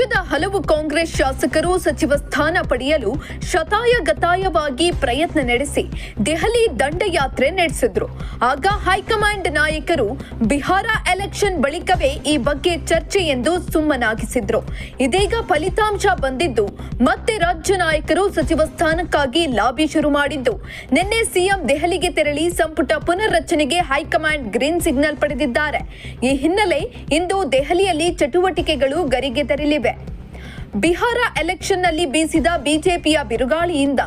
ರಾಜ್ಯದ ಹಲವು ಕಾಂಗ್ರೆಸ್ ಶಾಸಕರು ಸಚಿವ ಸ್ಥಾನ ಪಡೆಯಲು ಶತಾಯಗತಾಯವಾಗಿ ಪ್ರಯತ್ನ ನಡೆಸಿ ದೆಹಲಿ ದಂಡಯಾತ್ರೆ ನಡೆಸಿದ್ರು. ಆಗ ಹೈಕಮಾಂಡ್ ನಾಯಕರು ಬಿಹಾರ ಎಲೆಕ್ಷನ್ ಬಳಿಕವೇ ಈ ಬಗ್ಗೆ ಚರ್ಚೆ ಎಂದು ಸುಮ್ಮನಾಗಿಸಿದ್ರು. ಇದೀಗ ಫಲಿತಾಂಶ ಬಂದಿದ್ದು ಮತ್ತೆ ರಾಜ್ಯ ನಾಯಕರು ಸಚಿವ ಸ್ಥಾನಕ್ಕಾಗಿ ಲಾಬಿ ಶುರು ಮಾಡಿದ್ದು. ನಿನ್ನೆ ಸಿಎಂ ದೆಹಲಿಗೆ ತೆರಳಿ ಸಂಪುಟ ಪುನರ್ರಚನೆಗೆ ಹೈಕಮಾಂಡ್ ಗ್ರೀನ್ ಸಿಗ್ನಲ್ ಪಡೆದಿದ್ದಾರೆ. ಈ ಹಿನ್ನೆಲೆ ಇಂದು ದೆಹಲಿಯಲ್ಲಿ ಚಟುವಟಿಕೆಗಳು ಗರಿಗೆದರಲಿವೆ. ಬಿಹಾರ ಎಲೆಕ್ಷನ್ನಲ್ಲಿ ಬೀಸಿದ ಬಿಜೆಪಿಯ ಬಿರುಗಾಳಿಯಿಂದ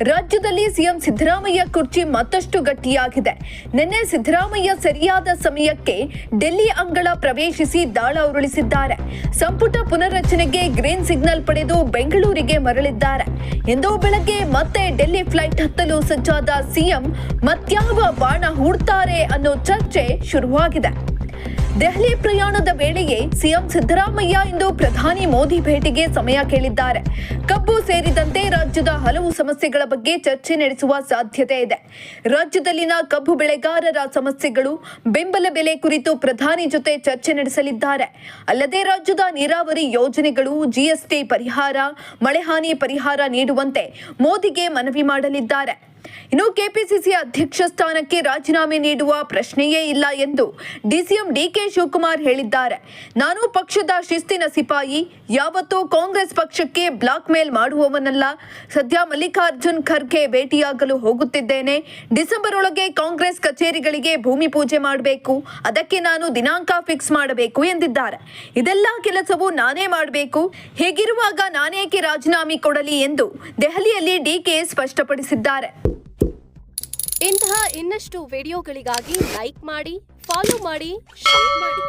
ರಾಜ್ಯದಲ್ಲಿ ಸಿಎಂ ಸಿದ್ದರಾಮಯ್ಯ ಕುರ್ಚಿ ಮತ್ತಷ್ಟು ಗಟ್ಟಿಯಾಗಿದೆ. ನಿನ್ನೆ ಸಿದ್ದರಾಮಯ್ಯ ಸರಿಯಾದ ಸಮಯಕ್ಕೆ ಡೆಲ್ಲಿ ಅಂಗಳ ಪ್ರವೇಶಿಸಿ ದಾಳ ಉರುಳಿಸಿದ್ದಾರೆ. ಸಂಪುಟ ಪುನರ್ರಚನೆಗೆ ಗ್ರೀನ್ ಸಿಗ್ನಲ್ ಪಡೆದು ಬೆಂಗಳೂರಿಗೆ ಮರಳಿದ್ದಾರೆ. ಇಂದು ಬೆಳಗ್ಗೆ ಮತ್ತೆ ಡೆಲ್ಲಿ ಫ್ಲೈಟ್ ಹತ್ತಲು ಸಜ್ಜಾದ ಸಿಎಂ ಮತ್ಯಾವ ಬಾಣ ಹೂಡ್ತಾರೆ ಅನ್ನೋ ಚರ್ಚೆ ಶುರುವಾಗಿದೆ. ದೆಹಲಿ ಪ್ರಯಾಣದ ವೇಳೆಯೇ ಸಿಎಂ ಸಿದ್ದರಾಮಯ್ಯ ಇಂದು ಪ್ರಧಾನಿ ಮೋದಿ ಭೇಟಿಗೆ ಸಮಯ ಕೇಳಿದ್ದಾರೆ. ಕಬ್ಬು ಸೇರಿದಂತೆ ರಾಜ್ಯದ ಹಲವು ಸಮಸ್ಯೆಗಳ ಬಗ್ಗೆ ಚರ್ಚೆ ನಡೆಸುವ ಸಾಧ್ಯತೆ ಇದೆ. ರಾಜ್ಯದಲ್ಲಿನ ಕಬ್ಬು ಬೆಳೆಗಾರರ ಸಮಸ್ಯೆಗಳು, ಬೆಂಬಲ ಬೆಲೆ ಕುರಿತು ಪ್ರಧಾನಿ ಜೊತೆ ಚರ್ಚೆ ನಡೆಸಲಿದ್ದಾರೆ. ಅಲ್ಲದೆ ರಾಜ್ಯದ ನೀರಾವರಿ ಯೋಜನೆಗಳು, ಜಿಎಸ್ಟಿ ಪರಿಹಾರ, ಮಳೆಹಾನಿ ಪರಿಹಾರ ನೀಡುವಂತೆ ಮೋದಿಗೆ ಮನವಿ ಮಾಡಲಿದ್ದಾರೆ. ಇನ್ನು ಕೆಪಿಸಿಸಿ ಅಧ್ಯಕ್ಷ ಸ್ಥಾನಕ್ಕೆ ರಾಜೀನಾಮೆ ನೀಡುವ ಪ್ರಶ್ನೆಯೇ ಇಲ್ಲ ಎಂದು ಡಿಸಿಎಂ ಡಿಕೆ ಶಿವಕುಮಾರ್ ಹೇಳಿದ್ದಾರೆ. ನಾನು ಪಕ್ಷದ ಶಿಸ್ತಿನ ಸಿಪಾಯಿ, ಯಾವತ್ತೂ ಕಾಂಗ್ರೆಸ್ ಪಕ್ಷಕ್ಕೆ ಬ್ಲಾಕ್ ಮೇಲ್ ಮಾಡುವವನಲ್ಲ. ಸದ್ಯ ಮಲ್ಲಿಕಾರ್ಜುನ್ ಖರ್ಗೆ ಭೇಟಿಯಾಗಲು ಹೋಗುತ್ತಿದ್ದೇನೆ. ಡಿಸೆಂಬರ್ ಒಳಗೆ ಕಾಂಗ್ರೆಸ್ ಕಚೇರಿಗಳಿಗೆ ಭೂಮಿ ಪೂಜೆ ಮಾಡಬೇಕು. ಅದಕ್ಕೆ ನಾನು ದಿನಾಂಕ ಫಿಕ್ಸ್ ಮಾಡಬೇಕು ಎಂದಿದ್ದಾರೆ. ಇದೆಲ್ಲ ಕೆಲಸವು ನಾನೇ ಮಾಡಬೇಕು. ಹೀಗಿರುವಾಗ ನಾನೇಕೆ ರಾಜೀನಾಮೆ ಕೊಡಲಿ ಎಂದು ದೆಹಲಿಯಲ್ಲಿ ಡಿಕೆ ಸ್ಪಷ್ಟಪಡಿಸಿದ್ದಾರೆ. ಇಂತಹ ಇನ್ನಷ್ಟು ವಿಡಿಯೋಗಳಿಗಾಗಿ ಲೈಕ್ ಮಾಡಿ, ಫಾಲೋ ಮಾಡಿ, ಶೇರ್ ಮಾಡಿ.